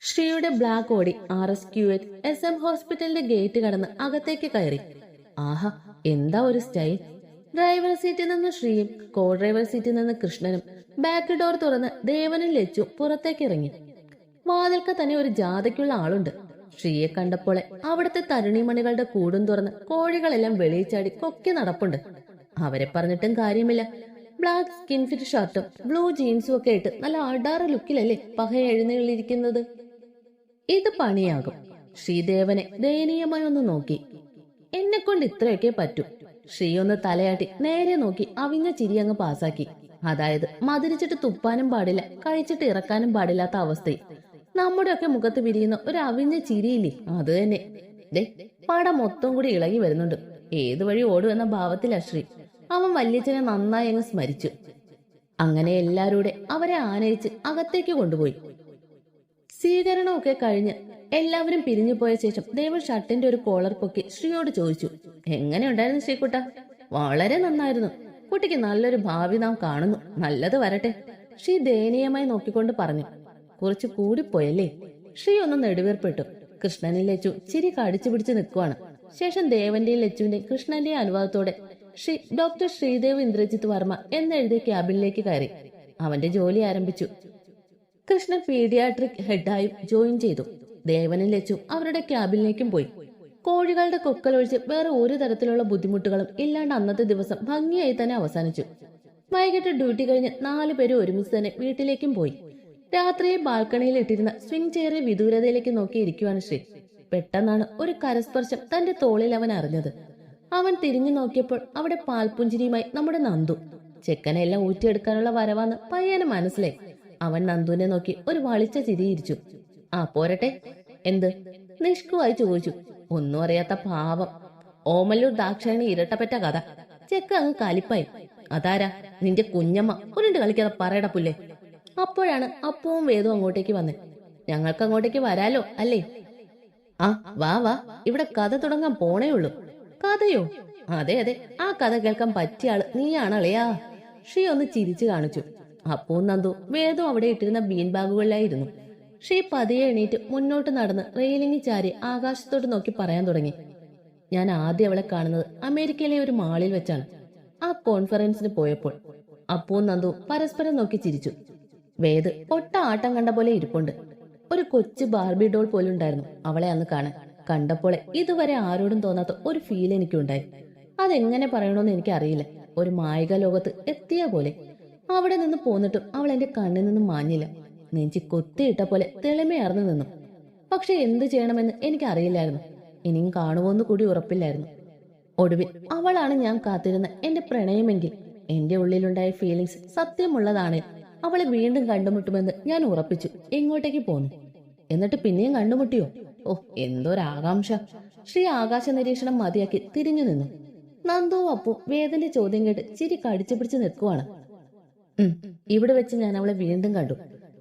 ശ്രീയുടെ black ഓടി RS QH SM ഹോസ്പിറ്റലിന്റെ gate കടന്ന് അകത്തേക്ക് കയറി. ആഹാ, എന്താ ഒരു സ്റ്റൈൽ! ഡ്രൈവർ സീറ്റിൽ നിന്ന് ശ്രീയും കോ ഡ്രൈവർ സീറ്റിൽ നിന്ന് കൃഷ്ണനും ബാക്ക് ഡോർ തുറന്ന് ദേവനും ലച്ചു പുറത്തേക്ക് ഇറങ്ങി. വാതിൽക്ക് തന്നെ ഒരു ജാഥയ്ക്കുള്ള ആളുണ്ട്. ശ്രീയെ കണ്ടപ്പോൾ അവിടുത്തെ തരുണിമണികളുടെ കൂടും തുറന്ന് കോഴികളെല്ലാം വെളിയിൽ ചാടി കൊക്കി നടപ്പുണ്ട്. അവരെ പറഞ്ഞിട്ടും കാര്യമില്ല. ബ്ലാക്ക് സ്കിൻ ഫിറ്റ് ഷർട്ടും ബ്ലൂ ജീൻസും ഒക്കെ ഇട്ട് നല്ല അടാറ് ലുക്കിലല്ലേ പഹ എഴുന്നള്ളിയിരിക്കുന്നത്. ഇത് പണിയാകും. ശ്രീദേവനെ ദയനീയമായി ഒന്ന് നോക്കി. എന്നെ കൊണ്ട് ഇത്രയൊക്കെ പറ്റൂ. ശ്രീ ഒന്ന് തലയാട്ടി നേരെ നോക്കി അവിഞ്ഞ ചിരി അങ്ങ് പാസാക്കി. അതായത് മധുരിച്ചിട്ട് തുപ്പാനും പാടില്ല, കഴിച്ചിട്ട് ഇറക്കാനും പാടില്ലാത്ത അവസ്ഥയിൽ നമ്മുടെയൊക്കെ മുഖത്ത് വിരിയുന്ന ഒരു അവിഞ്ഞ ചിരിയില്ലേ, അത് തന്നെ. ദേ, പടം മൊത്തം കൂടി ഇളകി വരുന്നുണ്ട്. ഏതു വഴി ഓടുമെന്ന ഭാവത്തിലാ ശ്രീ. അവൻ വല്യച്ഛനെ നന്നായി അങ്ങ് സ്മരിച്ചു. അങ്ങനെ എല്ലാരൂടെ അവരെ ആനയിച്ച് അകത്തേക്ക് കൊണ്ടുപോയി. സ്വീകരണമൊക്കെ കഴിഞ്ഞ് എല്ലാവരും പിരിഞ്ഞു പോയ ശേഷം ദേവൻ ഷർട്ടിന്റെ ഒരു കോളർ പൊക്കി ശ്രീയോട് ചോദിച്ചു, എങ്ങനെയുണ്ടായിരുന്നു ശ്രീകുട്ട? വളരെ നന്നായിരുന്നു. കുട്ടിക്ക് നല്ലൊരു ഭാവി നാം കാണുന്നു. നല്ലത് വരട്ടെ. ശ്രീ ദയനീയമായി നോക്കിക്കൊണ്ട് പറഞ്ഞു. കുറച്ച് കൂടിപ്പോയല്ലേ? ശ്രീ ഒന്ന് നെടുവീർപ്പെട്ടു. കൃഷ്ണനിൽ ലച്ചു ചിരി കടിച്ചു പിടിച്ച് നിൽക്കുവാണ്. ശേഷം ദേവന്റെയും ലച്ചുവിന്റെയും കൃഷ്ണന്റെയും അനുവാദത്തോടെ ഡോക്ടർ ശ്രീദേവ് ഇന്ദ്രജിത്ത് വർമ്മ എന്നെഴുതിയ ക്യാബിനിലേക്ക് കയറി. അവന്റെ ജോലി ആരംഭിച്ചു. കൃഷ്ണൻ പീഡിയാട്രിക് ഹെഡായും ജോയിൻ ചെയ്തു. ദേവനും ലച്ചു അവരുടെ ക്യാബിനിലേക്കും പോയി. കോഴികളുടെ കൊക്കലൊഴിച്ച് വേറെ ഒരു തരത്തിലുള്ള ബുദ്ധിമുട്ടുകളും ഇല്ലാണ്ട് അന്നത്തെ ദിവസം ഭംഗിയായി തന്നെ അവസാനിച്ചു. വൈകിട്ട് ഡ്യൂട്ടി കഴിഞ്ഞ് 4 പേര് ഒരുമിച്ച് തന്നെ വീട്ടിലേക്കും പോയി. രാത്രിയിൽ ബാൽക്കണിയിൽ ഇട്ടിരുന്ന സ്വിംഗ് ചെയറിൽ വിദൂരതയിലേക്ക് നോക്കിയിരിക്കുവാണ് ശ്രീ. പെട്ടെന്നാണ് ഒരു കരസ്പർശം തന്റെ തോളിൽ അവൻ അറിഞ്ഞത്. അവൻ തിരിഞ്ഞു നോക്കിയപ്പോൾ അവിടെ പാൽപുഞ്ചിരിയുമായി നമ്മുടെ നന്ദു. ചെക്കനെല്ലാം ഊറ്റിയെടുക്കാനുള്ള വരവാന്ന് പയ്യന് മനസ്സിലായി. അവൻ നന്ദുവിനെ നോക്കി ഒരു വളിച്ച ചിരിയിരിച്ചു. ആ പോരട്ടെ. എന്ത്? നിഷ്കുവായി ചോദിച്ചു. ഒന്നും അറിയാത്ത പാവം. ഓമല്ലൂർ ദാക്ഷായണി ഇരട്ടപ്പറ്റ കഥ. ചെക്ക അങ്ങ് കലിപ്പായി. അതാരാ? നിന്റെ കുഞ്ഞമ്മ. ഉരുണ്ട് കളിക്കാതെ പറയട പുല്ലേ. അപ്പോഴാണ് അപ്പവും വേദവും അങ്ങോട്ടേക്ക് വന്നേ. ഞങ്ങൾക്ക് അങ്ങോട്ടേക്ക് വരാലോ അല്ലേ? ആ വാ വാ, ഇവിടെ കഥ തുടങ്ങാൻ പോണേ ഉള്ളൂ. കഥയോ? അതെ അതെ, ആ കഥ കേൾക്കാൻ പറ്റിയ ആള് നീയാണല്ലയാ. ശ്രീ ഒന്ന് ചിരിച്ചു കാണിച്ചു. അപ്പവും നന്ദു വേദവും അവിടെ ഇട്ടിരുന്ന ബീൻ ബാഗുകളിലായിരുന്നു. ശ്രീ പതിയെ എണീറ്റ് മുന്നോട്ട് നടന്ന് റെയിലിംഗ് ചാരി ആകാശത്തോട്ട് നോക്കി പറയാൻ തുടങ്ങി. ഞാൻ ആദ്യം അവളെ കാണുന്നത് അമേരിക്കയിലെ ഒരു മാളിൽ വെച്ചാണ്. ആ കോൺഫറൻസിന് പോയപ്പോൾ. അപ്പവും നന്ദുവും പരസ്പരം നോക്കി ചിരിച്ചു. വേദ് ഒട്ട ആട്ടം കണ്ട പോലെ ഇരിപ്പുണ്ട്. ഒരു കൊച്ചു ബാർബി ഡോൾ പോലുണ്ടായിരുന്നു അവളെ അന്ന് കാണാൻ. കണ്ടപ്പോൾ ഇതുവരെ ആരോടും തോന്നാത്ത ഒരു ഫീൽ എനിക്കുണ്ടായി. അതെങ്ങനെ പറയണമെന്ന് എനിക്കറിയില്ല. ഒരു മായിക ലോകത്ത് എത്തിയ പോലെ. അവിടെ നിന്ന് പോന്നിട്ടും അവൾ എന്റെ കണ്ണിൽ നിന്നും മാഞ്ഞില്ല. നെഞ്ചി കൊത്തിയിട്ട പോലെ തെളിമയാർന്നു നിന്നു. പക്ഷെ എന്ത് ചെയ്യണമെന്ന് എനിക്കറിയില്ലായിരുന്നു. ഇനിയും കാണുമോന്ന് കൂടി ഉറപ്പില്ലായിരുന്നു. ഒടുവിൽ അവളാണ് ഞാൻ കാത്തിരുന്ന എന്റെ പ്രണയമെങ്കിൽ എന്റെ ഉള്ളിലുണ്ടായ ഫീലിങ്സ് സത്യമുള്ളതാണ്. അവളെ വീണ്ടും കണ്ടുമുട്ടുമെന്ന് ഞാൻ ഉറപ്പിച്ചു എങ്ങോട്ടേക്ക് പോന്നു. എന്നിട്ട് പിന്നെയും കണ്ടുമുട്ടിയോ? ഓ, എന്തോരാകാംക്ഷ. ശ്രീ ആകാശ നിരീക്ഷണം മതിയാക്കി തിരിഞ്ഞു നിന്നു. നന്ദുവും അപ്പു വേദന്റെ ചോദ്യം കേട്ട് ചിരി കടിച്ചു പിടിച്ച് നിൽക്കുവാണ്. ഇവിടെ വെച്ച് ഞാൻ അവളെ വീണ്ടും കണ്ടു.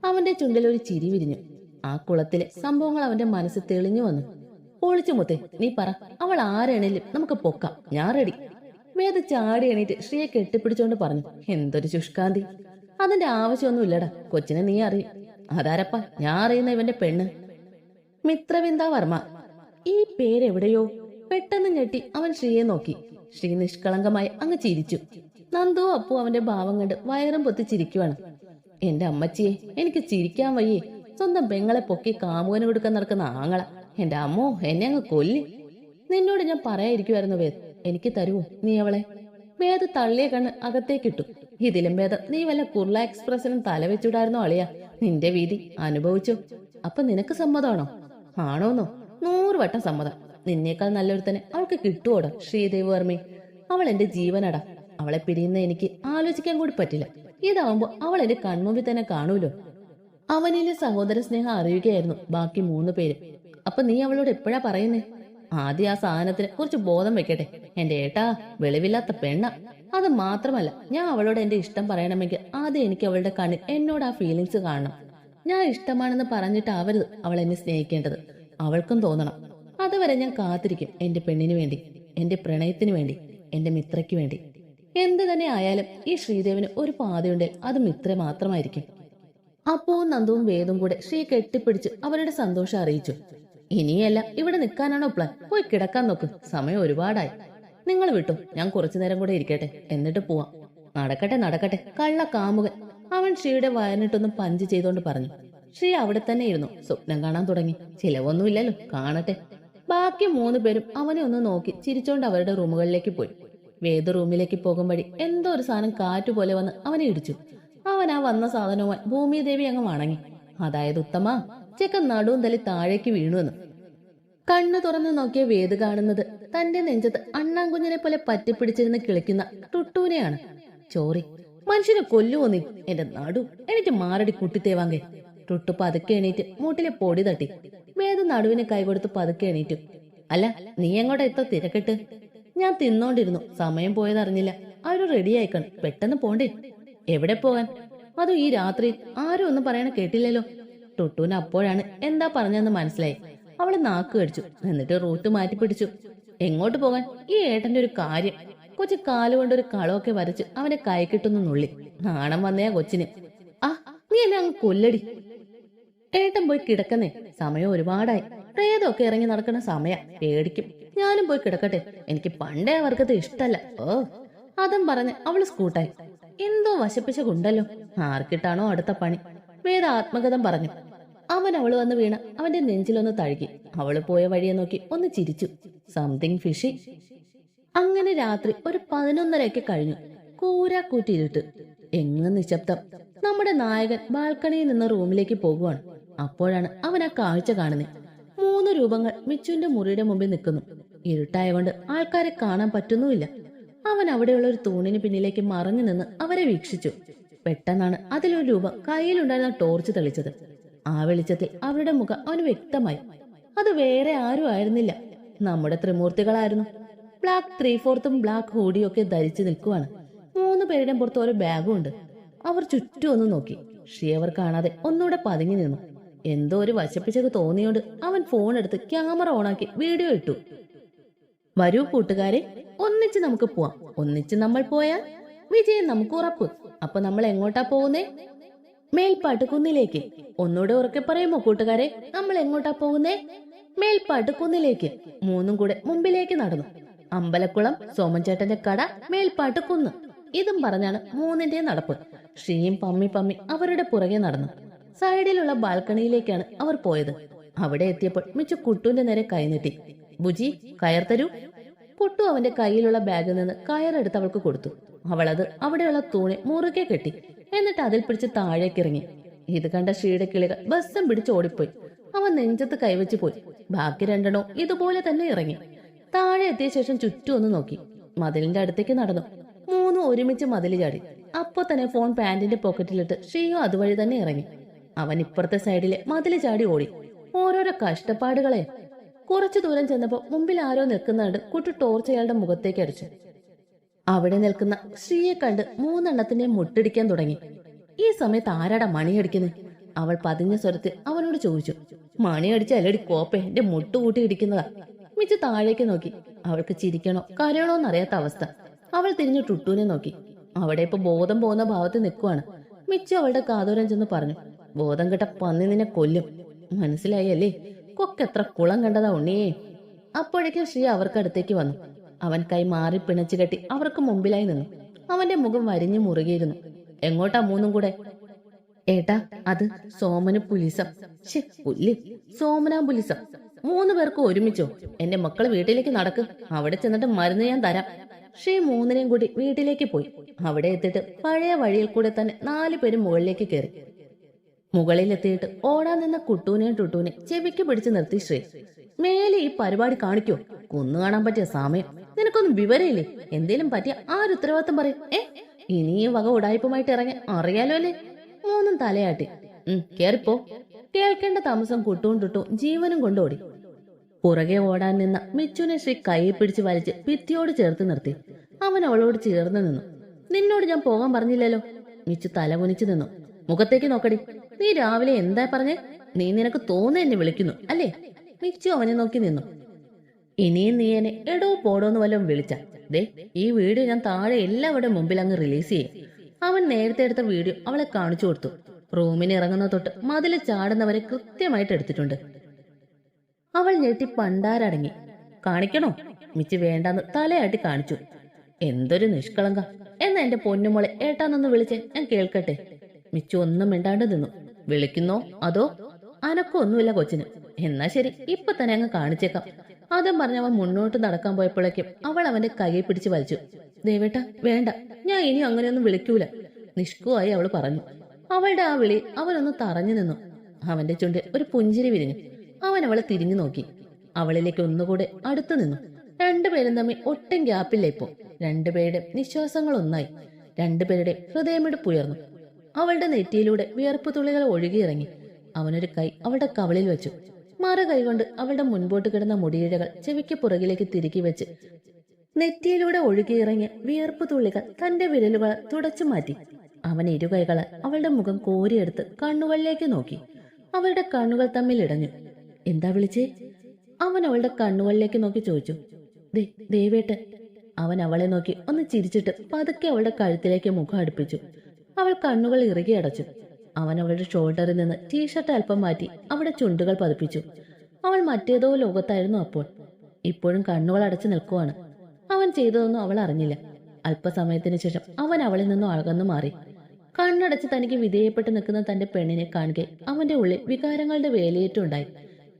അവന്റെ ചുണ്ടിൽ ഒരു ചിരി വിരിഞ്ഞു. ആ കുളത്തിലെ സംഭവങ്ങൾ അവന്റെ മനസ്സിൽ തെളിഞ്ഞു വന്നു. ഒളിച്ചു മുത്തേ, നീ പറ, അവൾ ആരെണേലും നമുക്ക് പൊക്കാം. ഞാൻ റെഡി. വേദ ചാടി എണീറ്റ് ശ്രീയെ കെട്ടിപ്പിടിച്ചോണ്ട് പറഞ്ഞു. എന്തൊരു ശുഷ്കാന്തി. അതിന്റെ ആവശ്യമൊന്നുമില്ലടാ, കൊച്ചിനെ നീ അറിയും. അതാരപ്പ? ഞാൻ അറിയുന്ന ഇവന്റെ പെണ്ണ്, മിത്രവിന്ദ വർമ്മ. ഈ പേരെവിടെയോ? പെട്ടെന്ന് ഞെട്ടി അവൻ ശ്രീയെ നോക്കി. ശ്രീ നിഷ്കളങ്കമായി അങ്ങ് ചിരിച്ചു. നന്ദു അപ്പു അവന്റെ ഭാവം കണ്ട് വയറും പൊത്തി ചിരിക്കുവാണ്. എന്റെ അമ്മച്ചിയെ, എനിക്ക് ചിരിക്കാൻ വയ്യേ. സ്വന്തം പെങ്ങളെ പൊക്കി കാമുകന് കൊടുക്കാൻ നടക്കുന്ന ആങ്ങള. എന്റെ അമ്മോ, എന്നെ അങ്ങ് കൊല്ലി. നിന്നോട് ഞാൻ പറയാതിരിക്കുവായിരുന്നു വേദ്, എനിക്ക് തരുവോ നീ അവളെ? വേദ് തള്ളിയ കണ്ണ് അകത്തേക്കിട്ടു. ഇതിലും ഭേദം നീ വല്ല കുർള എക്സ്പ്രസിനും തലവെച്ചിടായിരുന്നോ അളിയാ. നിന്റെ വീതി അനുഭവിച്ചോ? അപ്പൊ നിനക്ക് സമ്മതമാണോ? ആണോന്നോ? 100 വട്ടം സമ്മതം. നിന്നേക്കാൾ നല്ലൊരുത്തനെ അവൾക്ക് കിട്ടുവോടാ ശ്രീദേവ് വർമ്മേ. അവൾ എന്റെ ജീവനടാ. അവളെ പിരിയുന്ന എനിക്ക് ആലോചിക്കാൻ കൂടി പറ്റില്ല. ഇതാവുമ്പോ അവൾ എന്റെ കൺമുമ്പിൽ തന്നെ കാണൂലോ. അവനിലെ സഹോദര സ്നേഹം അറിയുകയായിരുന്നു ബാക്കി 3 പേര്. അപ്പൊ നീ അവളോട് എപ്പോഴാ പറയുന്നേ? ആദ്യം ആ സാധനത്തിന് കുറച്ച് ബോധം വെക്കട്ടെ. എന്റെ ഏട്ടാ, വെളിവില്ലാത്ത പെണ്ണ. അത് മാത്രമല്ല, ഞാൻ അവളോട് എന്റെ ഇഷ്ടം പറയണമെങ്കിൽ ആദ്യം എനിക്ക് അവളുടെ കണ്ണിൽ എന്നോട് ആ ഫീലിങ്സ് കാണണം. ഞാൻ ഇഷ്ടമാണെന്ന് പറഞ്ഞിട്ടാവരുത് അവൾ എന്നെ സ്നേഹിക്കേണ്ടത്. അവൾക്കും തോന്നണം. അതുവരെ ഞാൻ കാത്തിരിക്കും എന്റെ പെണ്ണിന് വേണ്ടി, എന്റെ പ്രണയത്തിന് വേണ്ടി, എന്റെ മിത്രയ്ക്ക് വേണ്ടി. എന്ത് തന്നെ ആയാലും ഈ ശ്രീദേവിന് ഒരു പാതയുണ്ടെങ്കിൽ അത് മിത്ര മാത്രമായിരിക്കും. അപ്പവും നന്ദുവും വേദും കൂടെ ശ്രീ കെട്ടിപ്പിടിച്ച് അവരുടെ സന്തോഷം അറിയിച്ചു. ഇനിയല്ല ഇവിടെ നിൽക്കാനാണോ പ്ലാൻ? പോയി കിടക്കാൻ നോക്ക്, സമയം ഒരുപാടായി. നിങ്ങൾ വിട്ടു, ഞാൻ കുറച്ചു നേരം കൂടെ ഇരിക്കട്ടെ, എന്നിട്ട് പോവാം. നടക്കട്ടെ നടക്കട്ടെ, കള്ള കാമുകൻ. അവൻ ശ്രീയുടെ വയറിനിട്ടൊന്നും പഞ്ച് ചെയ്തോണ്ട് പറഞ്ഞു. ശ്രീ അവിടെ തന്നെ ഇരുന്നു സ്വപ്നം കാണാൻ തുടങ്ങി. ചിലവൊന്നുമില്ലല്ലോ, കാണട്ടെ. ബാക്കി 3 പേരും അവനെ ഒന്ന് നോക്കി ചിരിച്ചോണ്ട് അവരുടെ റൂമുകളിലേക്ക് പോയി. വേദ റൂമിലേക്ക് പോകും വഴി എന്തോ ഒരു സാധനം കാറ്റുപോലെ വന്ന് അവനെ ഇടിച്ചു. അവൻ ആ വന്ന സാധനവുമായി ഭൂമിദേവി അങ്ങ് വണങ്ങി. അതായത് ഉത്തമ, ചെക്കൻ നടുവും തല്ലി താഴേക്ക് വീണുവെന്ന്. കണ്ണു തുറന്നു നോക്കിയ വേദ കാണുന്നത് തന്റെ നെഞ്ചത്ത് അണ്ണാങ്കുഞ്ഞിനെ പോലെ പറ്റിപ്പിടിച്ചിരുന്ന് കിളിക്കുന്ന ടുട്ടൂനെയാണ്. ചോറി, മനുഷ്യനെ കൊല്ലുവോ നീ? എന്റെ നടു എനിക്ക് മാറടി കുട്ടിത്തേവാങ്കെ. ടുട്ടു പതുക്കെ എണീറ്റ് മൂട്ടിലെ പൊടി തട്ടി. വേദ നടുവിന് കൈകൊടുത്ത് പതുക്കെ എണീറ്റു. അല്ല, നീ എങ്ങോട്ടാ ഇത്ര തിരക്കിട്ട്? ഞാൻ തിന്നോണ്ടിരുന്നു, സമയം പോയതറിഞ്ഞില്ല. അവര് റെഡിയായിക്കണം, പെട്ടെന്ന് പോണ്ടേ. എവിടെ പോകാൻ? അതും ഈ രാത്രി? ആരും ഒന്നും പറയണ കേട്ടില്ലല്ലോ. ടുട്ടൂന് അപ്പോഴാണ് എന്താ പറഞ്ഞെന്ന് മനസ്സിലായി. അവള് നാക്ക് കടിച്ചു, എന്നിട്ട് റൂട്ട് മാറ്റി പിടിച്ചു. എങ്ങോട്ട് പോകാൻ? ഈ ഏട്ടന്റെ ഒരു കാര്യം. കൊച്ചു കാലുകൊണ്ട് ഒരു കളമൊക്കെ വരച്ച് അവനെ കൈക്കിട്ടൊന്ന് നുള്ളി. നാണം വന്നയാ കൊച്ചിന്. ആ, നീ എന്നെ അങ്ങ് കൊല്ലടി. ഏട്ടൻ പോയി കിടക്കുന്നേ, സമയം ഒരുപാടായി. പ്രേതമൊക്കെ ഇറങ്ങി നടക്കുന്ന സമയ, പേടിക്കും. ഞാനും പോയി കിടക്കട്ടെ, എനിക്ക് പണ്ടേ അവർക്കത് ഇഷ്ടല്ല. ഓ, അതും പറഞ്ഞ് അവള് സ്കൂട്ടായി. എന്തോ വശപ്പിശകുണ്ടല്ലോ, ആർക്കിട്ടാണോ അടുത്ത പണി. വേദ ആത്മകഥം പറഞ്ഞു. അവൻ അവള് വന്ന് വീണ അവന്റെ നെഞ്ചിലൊന്ന് തഴുകി. അവള് പോയ വഴിയെ നോക്കി ഒന്ന് ചിരിച്ചു. Something fishy. അങ്ങനെ രാത്രി ഒരു 11:30 കഴിഞ്ഞു. കൂരാക്കൂറ്റിരുട്ട്, എങ്ങും നിശബ്ദം. നമ്മുടെ നായകൻ ബാൽക്കണിയിൽ നിന്ന് റൂമിലേക്ക് പോകുവാണ്. അപ്പോഴാണ് അവൻ ആ കാഴ്ച കാണുന്നത്. 3 രൂപങ്ങൾ മിച്ചുവിന്റെ മുറിയുടെ മുമ്പിൽ നിൽക്കുന്നു. ഇരുട്ടായതുകൊണ്ട് ആൾക്കാരെ കാണാൻ പറ്റുന്നുമില്ല. അവൻ അവിടെയുള്ള ഒരു തൂണിന് പിന്നിലേക്ക് മറഞ്ഞു നിന്ന് അവരെ വീക്ഷിച്ചു. പെട്ടെന്നാണ് അതിലൊരു രൂപം കയ്യിലുണ്ടായിരുന്ന ടോർച്ച് തെളിച്ചത്. ആ വെളിച്ചത്തിൽ അവരുടെ മുഖം അവന് വ്യക്തമായി. അത് വേറെ ആരും ആയിരുന്നില്ല, നമ്മുടെ ത്രിമൂർത്തികളായിരുന്നു. ബ്ലാക്ക് 3/4 ബ്ലാക്ക് ഹൂഡിയും ഒക്കെ ധരിച്ചു നിൽക്കുവാണ്. 3 പേരുടെ പുറത്ത് ഒരു ബാഗും ഉണ്ട്. അവർ ചുറ്റും ഒന്ന് നോക്കി. ഷീ അവർ കാണാതെ ഒന്നുകൂടെ പതുങ്ങി നിന്നു. എന്തോ ഒരു വശപ്പിച്ചത് തോന്നിയോണ്ട് അവൻ ഫോൺ എടുത്ത് ക്യാമറ ഓണാക്കി വീഡിയോ ഇട്ടു. വരൂ കൂട്ടുകാരെ, ഒന്നിച്ച് നമുക്ക് പോവാം. ഒന്നിച്ച് നമ്മൾ പോയാൽ വിജയം നമുക്ക് ഉറപ്പ്. അപ്പൊ നമ്മൾ എങ്ങോട്ടാ പോകുന്നേ? മേൽപ്പാട്ട് കുന്നിലേക്ക്. ഒന്നുകൂടെ ഉറക്കെ പറയുമോ കൂട്ടുകാരെ? നമ്മൾ എങ്ങോട്ടാ പോകുന്നേ? മേൽപ്പാട്ട് കുന്നിലേക്ക്. 3 കൂടെ മുമ്പിലേക്ക് നടന്നു. അമ്പലക്കുളം, സോമൻചേട്ടന്റെ കട, മേൽപ്പാട്ട് കുന്ന്. ഇതും പറഞ്ഞാണ് 3ന്റെ നടപ്പ്. ഷീയും പമ്മി പമ്മി അവരുടെ പുറകെ നടന്നു. സൈഡിലുള്ള ബാൽക്കണിയിലേക്കാണ് അവർ പോയത്. അവിടെ എത്തിയപ്പോൾ മിച്ചു കുട്ടുവിന്റെ നേരെ കൈനീട്ടി. ബുജി, കയർ തരൂ. കുട്ടു അവന്റെ കയ്യിലുള്ള ബാഗിൽ നിന്ന് കയറെടുത്ത് അവൾക്ക് കൊടുത്തു. അവളത് അവിടെയുള്ള തൂണി മുറുകെ കെട്ടി. എന്നിട്ട് അതിൽ പിടിച്ച് താഴേക്കിറങ്ങി. ഇത് കണ്ട ഷീയുടെ കിളികൾ ബസ്സം പിടിച്ച് ഓടിപ്പോയി. അവൻ നെഞ്ചത്ത് കൈവച്ച് പോയി. ബാക്കി 2 ഇതുപോലെ തന്നെ ഇറങ്ങി. താഴെ എത്തിയ ശേഷം ചുറ്റും ഒന്ന് നോക്കി. മതിലിന്റെ അടുത്തേക്ക് നടന്നു. 3 ഒരുമിച്ച് മതിൽ ചാടി. അപ്പൊ തന്നെ ഫോൺ പാന്റിന്റെ പോക്കറ്റിലിട്ട് ഷീയോ അതുവഴി തന്നെ ഇറങ്ങി. അവൻ ഇപ്പുറത്തെ സൈഡിലെ മതിൽ ചാടി ഓടി. ഓരോരോ കഷ്ടപ്പാടുകളെ. കുറച്ചു ദൂരം ചെന്നപ്പോ മുമ്പിൽ ആരോ നിൽക്കുന്നുണ്ട്. കുട്ടി ടോർച്ച് അയാളുടെ മുഖത്തേക്ക് അടിച്ചു. അവിടെ നിൽക്കുന്ന ശ്രീയെ കണ്ട് 3 എണ്ണത്തിന്റെ മുട്ടിടിക്കാൻ തുടങ്ങി. ഈ സമയത്ത് ആരാടാ മണിയടിക്കുന്നത്? അവൾ പതിഞ്ഞ സ്വരത്തിൽ അവനോട് ചോദിച്ചു. മണിയടിച്ച അല്ലടി കോപ്പെ, എന്റെ മുട്ടു കൂട്ടി ഇടിക്കുന്നതാ. മിച്ചു താഴേക്ക് നോക്കി. അവൾക്ക് ചിരിക്കണോ കരയണോ എന്നറിയാത്ത അവസ്ഥ. അവൾ തിരിഞ്ഞു ടുട്ടൂനെ നോക്കി. അവിടെ ഇപ്പൊ ബോധം പോകുന്ന ഭാവത്തിൽ നിൽക്കുവാണ്. മിച്ചു അവളുടെ കാതോരം ചെന്ന് പറഞ്ഞു. ബോധം കെട്ട പന്നി നിന്നെ കൊല്ലും, മനസ്സിലായി അല്ലേ? കൊക്കെത്ര കുളം കണ്ടതാ ഉണ്ണിയേ. അപ്പോഴേക്കും ശ്രീ അവർക്കടുത്തേക്ക് വന്നു. അവൻ കൈ മാറി പിണച്ചു കെട്ടി അവർക്ക് മുമ്പിലായി നിന്നു. അവന്റെ മുഖം വരിഞ്ഞു മുറുകിയിരുന്നു. എങ്ങോട്ടാ 3 കൂടെ? ഏട്ടാ, അത് സോമന് പുലിസം. പുല്ലി, സോമനാപുലിസം. 3 പേർക്ക് ഒരുമിച്ചോ? എന്റെ മക്കള് വീട്ടിലേക്ക് നടക്ക്, അവിടെ ചെന്നിട്ട് മരുന്ന് ഞാൻ തരാം. ശ്രീ 3നെയും കൂടി വീട്ടിലേക്ക് പോയി. അവിടെ എത്തിയിട്ട് പഴയ വഴിയിൽ കൂടെ തന്നെ 4 പേരും മുകളിലേക്ക് കയറി. മുകളിലെത്തിയിട്ട് ഓടാൻ നിന്ന കുട്ടൂനെയും ടുട്ടൂനെയും ചെവിക്ക് പിടിച്ചു നിർത്തി ശ്രീ. മേലെ ഈ പരിപാടി കാണിക്കോ? കൊന്നു കാണാൻ പറ്റിയ സമയം. നിനക്കൊന്നും വിവരമില്ലേ? എന്തേലും പറ്റിയ ആര് ഉത്തരവാദിത്തം പറയും? ഇനിയും വക ഉടായ്പുമായിട്ട് ഇറങ്ങി അറിയാലോ അല്ലേ? 3 തലയാട്ടി. കേറിപ്പോ. കേൾക്കേണ്ട താമസം കുട്ടും ടുട്ടും ജീവനും കൊണ്ടോടി. പുറകെ ഓടാൻ നിന്ന മിച്ചുനെ ശ്രീ കൈയിൽ പിടിച്ച് വലിച്ച് ഭിത്തിയോട് ചേർത്ത് നിർത്തി. അവൻ അവളോട് ചേർന്ന് നിന്നു. നിന്നോട് ഞാൻ പോകാൻ പറഞ്ഞില്ലല്ലോ. മിച്ചു തല കുനിച്ചു നിന്നു. മുഖത്തേക്ക് നോക്കടി. നീ രാവിലെ എന്താ പറഞ്ഞേ? നീ നിനക്ക് തോന്നുന്നു എന്നെ വിളിക്കുന്നു അല്ലേ? മിച്ചു അവനെ നോക്കി നിന്നു. ഇനിയും നീ എന്നെ എടോ പോടോന്ന് വല്ലതും വിളിച്ച ദേ, ഈ വീഡിയോ ഞാൻ താഴെ എല്ലാവരുടെ മുമ്പിൽ അങ്ങ് റിലീസ് ചെയ്യും. അവൻ നേരത്തെ എടുത്ത വീഡിയോ അവളെ കാണിച്ചു കൊടുത്തു. റൂമിന് ഇറങ്ങുന്ന തൊട്ട് മതില് ചാടുന്നവരെ കൃത്യമായിട്ട് എടുത്തിട്ടുണ്ട്. അവൾ ഞെട്ടി പണ്ടാരടങ്ങി. കാണിക്കണോ? മിച്ചി വേണ്ടാന്ന് തലയാട്ടി കാണിച്ചു. എന്തൊരു നിഷ്കളങ്ക. എന്നാ എന്റെ പൊന്നുമോളെ ഏട്ടാന്നൊന്ന് വിളിച്ചേ, ഞാൻ കേൾക്കട്ടെ. മിച്ചു ഒന്നും മിണ്ടാണ്ട് നിന്നു. വിളിക്കുന്നോ അതോ? അനക്കൊന്നുമില്ല കൊച്ചിന്. എന്നാ ശരി, ഇപ്പൊ തന്നെ അങ്ങ് കാണിച്ചേക്കാം. അതും പറഞ്ഞവൻ മുന്നോട്ട് നടക്കാൻ പോയപ്പോഴേക്കും അവൾ അവന്റെ കൈയെ പിടിച്ച് വലിച്ചു. ദേവേട്ട വേണ്ട, ഞാൻ ഇനി അങ്ങനെയൊന്നും വിളിക്കൂല, നിഷ്കുവായി അവള് പറഞ്ഞു. അവളുടെ ആ വിളി അവനൊന്ന് തറഞ്ഞു നിന്നു. അവന്റെ ചുണ്ടിൽ ഒരു പുഞ്ചിരി വിരിഞ്ഞു. അവൻ അവളെ തിരിഞ്ഞു നോക്കി. അവളിലേക്ക് ഒന്നുകൂടെ അടുത്തു നിന്നു. രണ്ടുപേരും തമ്മിൽ ഒട്ടും ഗ്യാപ്പില്ല ഇപ്പോ. രണ്ടുപേരുടെ നിശ്വാസങ്ങൾ ഒന്നായി. രണ്ടുപേരുടെ ഹൃദയമിടിപ്പുയർന്നു. അവളുടെ നെറ്റിയിലൂടെ വിയർപ്പ് തുള്ളികൾ ഒഴുകിയിറങ്ങി. അവനൊരു കൈ അവളുടെ കവളിൽ വെച്ചു. മറു കൈകൊണ്ട് അവളുടെ മുൻപോട്ട് കിടന്ന മുടിയിഴകൾ ചെവിക്ക് പുറകിലേക്ക് തിരുക്കി വെച്ച് നെറ്റിയിലൂടെ ഒഴുകിയിറങ്ങിയ വിയർപ്പ് തുള്ളികൾ തന്റെ വിരലുകൾ തുടച്ചു മാറ്റി. അവൻ ഇരുകൈകളെ അവളുടെ മുഖം കോരിയെടുത്ത് കണ്ണുകളിലേക്ക് നോക്കി. അവളുടെ കണ്ണുകൾ തമ്മിൽ ഇടഞ്ഞു. എന്താ വിളിച്ചേ? അവൻ അവളുടെ കണ്ണുകളിലേക്ക് നോക്കി ചോദിച്ചു. ദേവേട്ടൻ. അവൻ അവളെ നോക്കി ഒന്ന് ചിരിച്ചിട്ട് പതുക്കെ അവളുടെ കഴുത്തിലേക്ക് മുഖം അടുപ്പിച്ചു. അവൾ കണ്ണുകൾ ഇറുകി അടച്ചു. അവൻ അവളുടെ ഷോൾഡറിൽ നിന്ന് ടീഷർട്ട് അല്പം മാറ്റി അവിടെ ചുണ്ടുകൾ പതിപ്പിച്ചു. അവൾ മറ്റേതോ ലോകത്തായിരുന്നു അപ്പോൾ. ഇപ്പോഴും കണ്ണുകൾ അടച്ചു നിൽക്കുവാണ്. അവൻ ചെയ്തതൊന്നും അവൾ അറിഞ്ഞില്ല. അല്പസമയത്തിന് ശേഷം അവൻ അവളിൽ നിന്നും അകന്നു മാറി. കണ്ണടച്ച് തനിക്ക് വിധേയപ്പെട്ട് നിൽക്കുന്ന തന്റെ പെണ്ണിനെ കാണുകെ അവന്റെ ഉള്ളിൽ വികാരങ്ങളുടെ വേലിയേറ്റുണ്ടായി.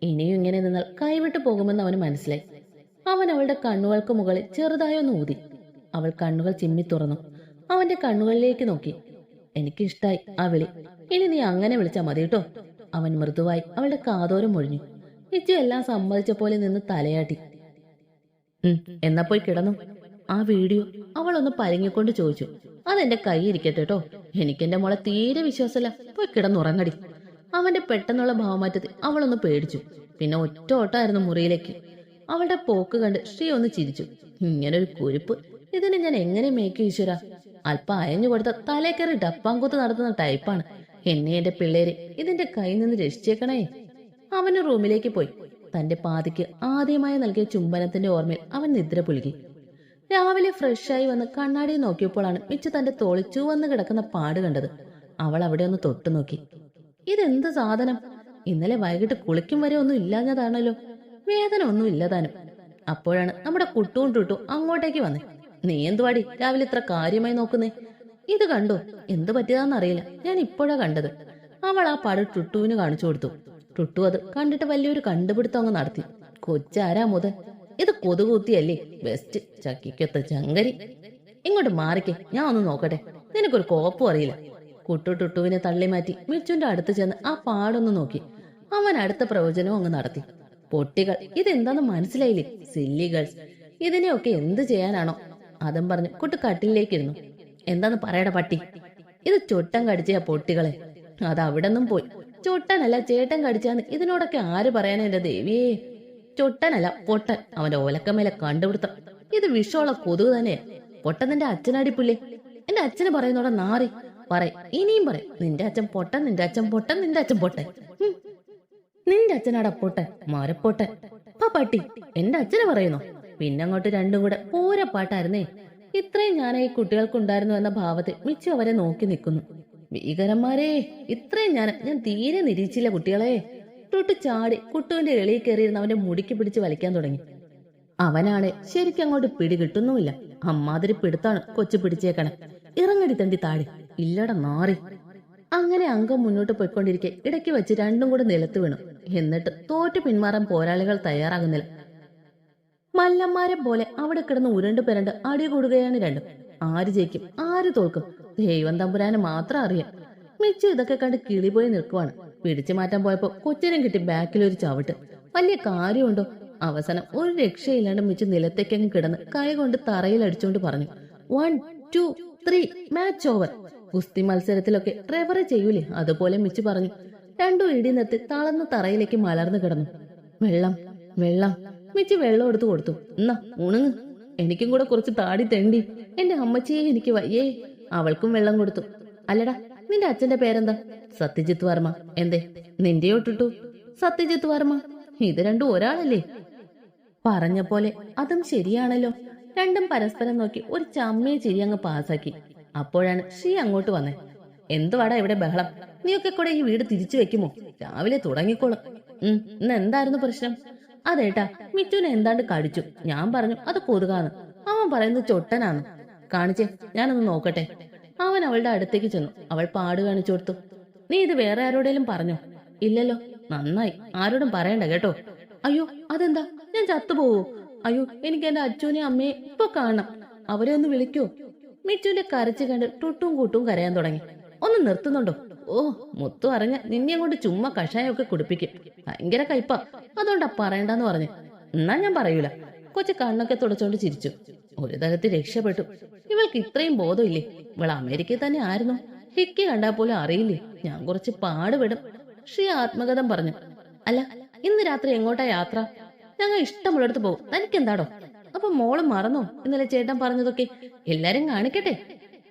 ഇനിയും ഇങ്ങനെ നിന്നാൽ കൈവിട്ടു പോകുമെന്ന് അവന് മനസ്സിലായി. അവൻ അവളുടെ കണ്ണുകൾക്ക് മുകളിൽ ചെറുതായൊന്ന് ഊതി. അവൾ കണ്ണുകൾ ചിമ്മി തുറന്നു. അവന്റെ കണ്ണുകളിലേക്ക് നോക്കി. എനിക്കിഷ്ടായി ആ വിളി. ഇനി നീ അങ്ങനെ വിളിച്ചാ മതി കേട്ടോ. അവൻ മൃദുവായി അവളുടെ കാതോരം ഒഴിഞ്ഞു. ഇച്ചു എല്ലാം സമ്മതിച്ച പോലെ നിന്ന് തലയാട്ടി. എന്നാ പോയി കിടന്നു. ആ വീഡിയോ അവളൊന്ന് പരങ്ങിക്കൊണ്ട് ചോദിച്ചു. അതെന്റെ കൈ ഇരിക്കട്ടെ കേട്ടോ. എനിക്കെന്റെ മോളെ തീരെ വിശ്വാസമില്ല. പോയി കിടന്നുറങ്ങടി. അവന്റെ പെട്ടെന്നുള്ള ഭാവമാറ്റത്തിൽ അവളൊന്ന് പേടിച്ചു. പിന്നെ ഒറ്റ ഓട്ടമായിരുന്നു മുറിയിലേക്ക്. അവളുടെ പോക്ക് കണ്ട് ശ്രീ ഒന്ന് ചിരിച്ചു. ഇങ്ങനൊരു കുരുപ്പ് ഇതിന് ഞാൻ എങ്ങനെ മേക്കും ഈശ്വര. അല്പം അയഞ്ഞു കൊടുത്ത തലേക്കറി ഡപ്പാങ്കൂത്ത് നടത്തുന്ന ടൈപ്പാണ്. എന്നെ എന്റെ പിള്ളേര് ഇതിന്റെ കയ്യിൽ നിന്ന് രക്ഷിച്ചേക്കണേ. അവന് റൂമിലേക്ക് പോയി. തന്റെ പാതിക്ക് ആദ്യമായി നൽകിയ ചുംബനത്തിന്റെ ഓർമ്മയിൽ അവൻ നിദ്ര പുലുകി. രാവിലെ ഫ്രഷായി വന്ന് കണ്ണാടിയിൽ നോക്കിയപ്പോഴാണ് മിച്ചു തന്റെ തോളി ചുവന്ന് കിടക്കുന്ന പാട് കണ്ടത്. അവൾ അവിടെ ഒന്ന് തൊട്ടു നോക്കി. ഇതെന്ത് സാധനം? ഇന്നലെ വൈകിട്ട് കുളിക്കും വരെ ഒന്നും ഇല്ലാഞ്ഞതാണല്ലോ. വേദന ഒന്നും ഇല്ലതാനും. അപ്പോഴാണ് നമ്മുടെ കുട്ടും ടുട്ടും അങ്ങോട്ടേക്ക് വന്നേ. നീ എന്തുവാടി രാവിലെ ഇത്ര കാര്യമായി നോക്കുന്നേ? ഇത് കണ്ടോ? എന്ത് പറ്റിയതാന്നറിയില്ല, ഞാൻ ഇപ്പോഴാ കണ്ടത്. അവൾ ആ പാട് ടുട്ടുവിന് കാണിച്ചു കൊടുത്തു. ടുട്ടു അത് കണ്ടിട്ട് വലിയൊരു കണ്ടുപിടുത്തം അങ്ങ് നടത്തി. കൊച്ചാരാ മുതൽ? ഇത് കൊതുകൂത്തിയല്ലേ? ബെസ്റ്റ് ചക്കിക്കൊത്ത ചങ്കരി. ഇങ്ങോട്ട് മാറിക്കേ, ഞാൻ ഒന്ന് നോക്കട്ടെ. നിനക്കൊരു കോപ്പും അറിയില്ല. കുട്ടു ടുട്ടുവിനെ തള്ളി മാറ്റി മിച്ചുന്റെ അടുത്ത് ചെന്ന് ആ പാടൊന്ന് നോക്കി. അവൻ അടുത്ത പ്രവചനവും അങ്ങ് നടത്തി. പൊട്ടികൾ, ഇതെന്താന്ന് മനസ്സിലായില്ലേ? Silly girls. ഇതിനെയൊക്കെ എന്ത് ചെയ്യാനാണോ? അതും പറഞ്ഞ് കുട്ടു കട്ടിലേക്കിരുന്നു. എന്താന്ന് പറയട പട്ടി. ഇത് ചൊട്ടൻ കടിച്ച പൊട്ടികളെ. അത് അവിടെ നിന്നും പോയി. ചൊട്ടനല്ല ചേട്ടൻ കടിച്ചാന്ന് ഇതിനോടൊക്കെ ആര് പറയാനാ എന്റെ ദേവിയേ? ചൊട്ടനല്ല പൊട്ടൻ. അവന്റെ ഓലക്കമേലെ കണ്ടുപിടുത്തം. ഇത് വിഷമുള്ള കൊതുക് തന്നെയാ. പൊട്ടൻ നിന്റെ അച്ഛനടിപ്പില്ലേ? എന്റെ അച്ഛന് പറയുന്നോടെ നാറി പറയും. ഇനിയും പറയും, നിന്റെ അച്ഛൻ പൊട്ടൻ, നിന്റെ അച്ഛൻ പൊട്ടൻ, നിന്റെ അച്ഛൻ പൊട്ടൻ. നിന്റെ അച്ഛനാടാ പൊട്ടൻ, മരപ്പൊട്ടൻ. പട്ടി എന്റെ അച്ഛന് പറയുന്നു. പിന്നങ്ങോട്ട് രണ്ടും കൂടെ പൂരപ്പാട്ടായിരുന്നേ. ഇത്രയും ഞാൻ ഈ കുട്ടികൾക്കുണ്ടായിരുന്നു എന്ന ഭാവത്തിൽ മിച്ചു അവരെ നോക്കി നിൽക്കുന്നു. ഭീകരന്മാരെ, ഇത്രയും ഞാൻ തീരെ നിരീക്ഷിച്ചില്ല കുട്ടികളെ. ടുട്ടു ചാടി കുട്ടുവിന്റെ എളിയിൽ കയറിയിരുന്ന് അവന്റെ മുടിക്ക് പിടിച്ച് വലിക്കാൻ തുടങ്ങി. അവനാണെ ശരിക്കും അങ്ങോട്ട് പിടി കിട്ടുന്നുമില്ല. അമ്മാതിരി പിടുത്താണ് കൊച്ചു പിടിച്ചേക്കണേ. ഇറങ്ങടി തണ്ടി താടി. ഇല്ലട നാറി. അങ്ങനെ അംഗം മുന്നോട്ട് പോയിക്കൊണ്ടിരിക്കെ ഇടയ്ക്ക് വെച്ച് രണ്ടും കൂടെ നിലത്ത് വീണു. എന്നിട്ട് തോറ്റു പിന്മാറാൻ പോരാളികൾ തയ്യാറാകുന്നില്ല. മല്ലന്മാരെ പോലെ അവിടെ കിടന്ന് ഉരുണ്ട് പിരണ്ട് അടി കൂടുകയാണ് രണ്ടും. ആര് ജയിക്കും, ആര് തോൽക്കും, ദൈവം തമ്പുരാന് മാത്രം അറിയാം. മിച്ചു ഇതൊക്കെ കണ്ട് കിളിപോയി നിൽക്കുവാണ്. പിടിച്ചു മാറ്റാൻ പോയപ്പോ കൊച്ചിനും കിട്ടി ബാക്കിലൊരു ചവിട്ട്. വലിയ കാര്യമുണ്ടോ? അവസാനം ഒരു രക്ഷയില്ലാണ്ട് മിച്ചു നിലത്തേക്കങ്ങ് കിടന്ന് കൈ കൊണ്ട് തറയിൽ അടിച്ചുകൊണ്ട് പറഞ്ഞു, 1 2 3 മാച്ച് ഓവർ. കുസ്തി മത്സരത്തിലൊക്കെ റെഫറി ചെയ്യൂലേ, അതുപോലെ മിച്ചു പറഞ്ഞു. രണ്ടും ഇടി നിർത്തി തളർന്ന തറയിലേക്ക് മലർന്നു കിടന്നു. വെള്ളം വെള്ളം. മിച്ചു വെള്ളം എടുത്തു കൊടുത്തു. എന്നാ ഉണങ്ങ്, എനിക്കും കൂടെ കുറച്ച് താടി തെണ്ടി. എന്റെ അമ്മച്ചിയെ എനിക്ക് വയ്യേ. അവൾക്കും വെള്ളം കൊടുത്തു. അല്ലടാ, നിന്റെ അച്ഛന്റെ പേരെന്താ? സത്യജിത്ത് വർമ്മ. എന്തേ നിന്റെയോ ടുട്ടു? സത്യജിത്ത് വർമ്മ. ഇത് രണ്ടും ഒരാളല്ലേ? പറഞ്ഞ പോലെ അതും ശരിയാണല്ലോ. രണ്ടും പരസ്പരം നോക്കി ഒരു ചമ്മിയ ചിരി അങ്ങ് പാസാക്കി. അപ്പോഴാണ് ശ്രീ അങ്ങോട്ട് വന്നേ. എന്തുവാടാ ഇവിടെ ബഹളം? നീയൊക്കെ കൂടെ ഈ വീട് തിരിച്ചു വെക്കുമോ? രാവിലെ തുടങ്ങിക്കോളും. ഇന്ന് എന്തായിരുന്നു പ്രശ്നം? അതേട്ടാ, മിറ്റുവിനെ എന്താണ്ട് കടിച്ചു. ഞാൻ പറഞ്ഞു അത് കൊതുകാന്ന്. അവൻ പറയുന്നത് ചൊട്ടനാന്ന്. കാണിച്ചേ, ഞാനൊന്ന് നോക്കട്ടെ. അവൻ അവളുടെ അടുത്തേക്ക് ചെന്നു. അവൾ പാട് കാണിച്ചു കൊടുത്തു. നീ ഇത് വേറെ ആരോടേലും പറഞ്ഞോ? ഇല്ലല്ലോ. നന്നായി, ആരോടും പറയണ്ട കേട്ടോ. അയ്യോ, അതെന്താ? ഞാൻ ചത്തുപോവോ? അയ്യോ, എനിക്ക് എന്റെ അച്ഛനെയും അമ്മയെ ഇപ്പൊ കാണണം. അവരെ ഒന്ന് വിളിക്കോ? മിറ്റുവിന്റെ കരച്ചു കണ്ട് ടുട്ടും കൂട്ടും കരയാൻ തുടങ്ങി. ഒന്ന് നിർത്തുന്നുണ്ടോ? ഓ, മുത്തു അറിഞ്ഞ നിന്നെ കൊണ്ട് ചുമ്മാ കഷായമൊക്കെ കുടിപ്പിക്കും. ഭയങ്കര കയ്പാ, അതുകൊണ്ടാ പറയണ്ടെന്ന് പറഞ്ഞു. എന്നാ ഞാൻ പറയൂല. കൊച്ചു കണ്ണൊക്കെ തുടച്ചോണ്ട് ചിരിച്ചു. ഒരു തരത്തിൽ രക്ഷപ്പെട്ടു. ഇവൾക്ക് ഇത്രയും ബോധമില്ലേ? ഇവൾ അമേരിക്കയിൽ തന്നെ ആയിരുന്നു. ഹിക്കി കണ്ടാൽ പോലും അറിയില്ലേ? ഞാൻ കുറച്ച് പാടുപെടും. ശ്രീ ആത്മകഥം പറഞ്ഞു. അല്ല, ഇന്ന് രാത്രി എങ്ങോട്ടാ യാത്ര? ഞങ്ങൾ ഇഷ്ടമുള്ളിടത്ത് പോകും. തനിക്കെന്താടോ? അപ്പൊ മോള് മറന്നോ ഇന്നലെ ചേട്ടൻ പറഞ്ഞതൊക്കെ? എല്ലാരും കാണിക്കട്ടെ.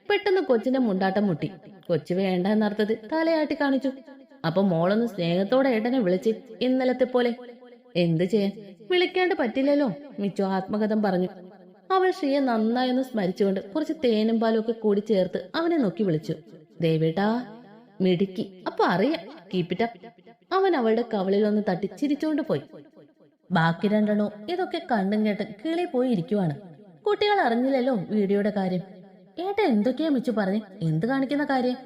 പെട്ടെന്ന് കൊച്ചിന്റെ മുണ്ടാട്ടം മുട്ടി. കൊച്ചു വേണ്ട എന്നർത്ഥത്തിൽ തലയാട്ടി കാണിച്ചു. അപ്പൊ മോളൊന്ന് സ്നേഹത്തോടെ ഏട്ടനെ വിളിച്ച് ഇന്നലത്തെ പോലെ. എന്ത് ചെയ്യാൻ, വിളിക്കാണ്ട് പറ്റില്ലല്ലോ, മിച്ചു ആത്മകഥം പറഞ്ഞു. അവൾ ശ്രീയെ നന്നായൊന്ന് സ്മരിച്ചുകൊണ്ട് കുറച്ച് തേനും പാലും ഒക്കെ കൂടി ചേർത്ത് അവനെ നോക്കി വിളിച്ചു. ദേവേട്ടാ. മിടുക്കി, അപ്പൊ അറിയാം. കീപ്പിറ്റ. അവൻ അവളുടെ കവളിൽ ഒന്ന് തട്ടി ചിരിച്ചുകൊണ്ട് പോയി. ബാക്കി രണ്ടെണ്ണോ ഇതൊക്കെ കണ്ടും കേട്ടും കിളി പോയി ഇരിക്കുവാണ്. കുട്ടികൾ അറിഞ്ഞില്ലല്ലോ വീഡിയോയുടെ കാര്യം. ഏട്ടാ എന്തൊക്കെയാ മിച്ചു പറഞ്ഞ്? എന്ത് കാണിക്കുന്ന കാര്യം?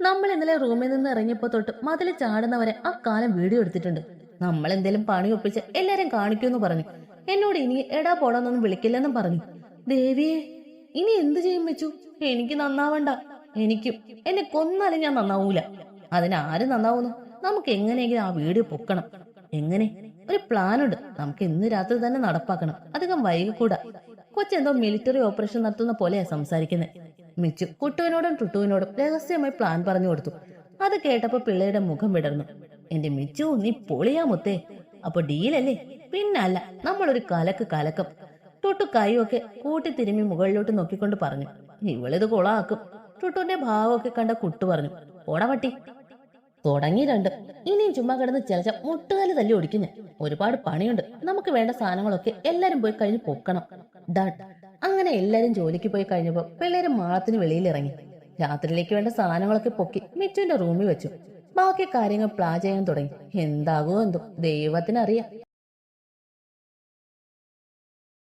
നമ്മൾ ഇന്നലെ റൂമിൽ നിന്ന് ഇറങ്ങിയപ്പോ തൊട്ട് മതിൽ ചാടുന്നവരെ ആ കാലം വീഡിയോ എടുത്തിട്ടുണ്ട്. നമ്മൾ എന്തേലും പണി ഒപ്പിച്ച് എല്ലാരും കാണിക്കൂന്ന് പറഞ്ഞു. എന്നോട് ഇനി എടാ പോടാന്നൊന്നും വിളിക്കില്ലെന്നും പറഞ്ഞു. ദേവിയെ, ഇനി എന്ത് ചെയ്യും വെച്ചു? എനിക്ക് നന്നാവണ്ട. എനിക്കും. എന്നെ കൊന്നാലും ഞാൻ നന്നാവൂല. അതിനാര് നന്നാവുന്നു? നമുക്ക് എങ്ങനെയെങ്കിലും ആ വീഡിയോ പൊക്കണം. എങ്ങനെ? ഒരു പ്ലാനുണ്ട്. നമുക്ക് ഇന്ന് രാത്രി തന്നെ നടപ്പാക്കണം. അധികം വൈകിക്കൂടാ. കൊച്ചെന്തോ മിലിറ്ററി ഓപ്പറേഷൻ നടത്തുന്ന പോലെയാ സംസാരിക്കുന്നത്. മിച്ചു കുട്ടുവിനോടും ടുട്ടുവിനോടും രഹസ്യമായി പ്ലാൻ പറഞ്ഞു കൊടുത്തു. അത് കേട്ടപ്പോ പിള്ളയുടെ മുഖം വിടർന്നു. എന്റെ മിച്ചു, നീ പൊളിയാ മുത്തേ. അപ്പൊ ഡീലല്ലേ? പിന്നല്ല, നമ്മളൊരു കലക്കം. ടുട്ടു കൈയൊക്കെ കൂട്ടി തിരുമ്മി മുകളിലോട്ട് നോക്കിക്കൊണ്ട് പറഞ്ഞു. ഇവളിത് കൊളാക്കും. ടുട്ടുവിന്റെ ഭാവമൊക്കെ കണ്ട കുട്ടു പറഞ്ഞു. ഓടവട്ടി. തുടങ്ങി രണ്ട്. ഇനിയും ചുമ്മാ കിടന്ന് ചിലച്ച മുട്ടുകാല് തല്ലി ഓടിക്കും ഞാൻ. ഒരുപാട് പണിയുണ്ട്. നമുക്ക് വേണ്ട സാധനങ്ങളൊക്കെ എല്ലാരും പോയി കഴിഞ്ഞ് പൊക്കണം. ഡാട്ട്. അങ്ങനെ എല്ലാരും ജോലിക്ക് പോയി കഴിഞ്ഞപ്പോ പിള്ളേര് മാളത്തിന് വെളിയിലിറങ്ങി. രാത്രിയിലേക്ക് വേണ്ട സാധനങ്ങളൊക്കെ പൊക്കി മിച്ചുവിന്റെ റൂമിൽ വെച്ചു. ബാക്കി കാര്യങ്ങൾ പ്ലാൻ ചെയ്യാൻ തുടങ്ങി. എന്താകുമോ എന്തോ, ദൈവത്തിനറിയാം.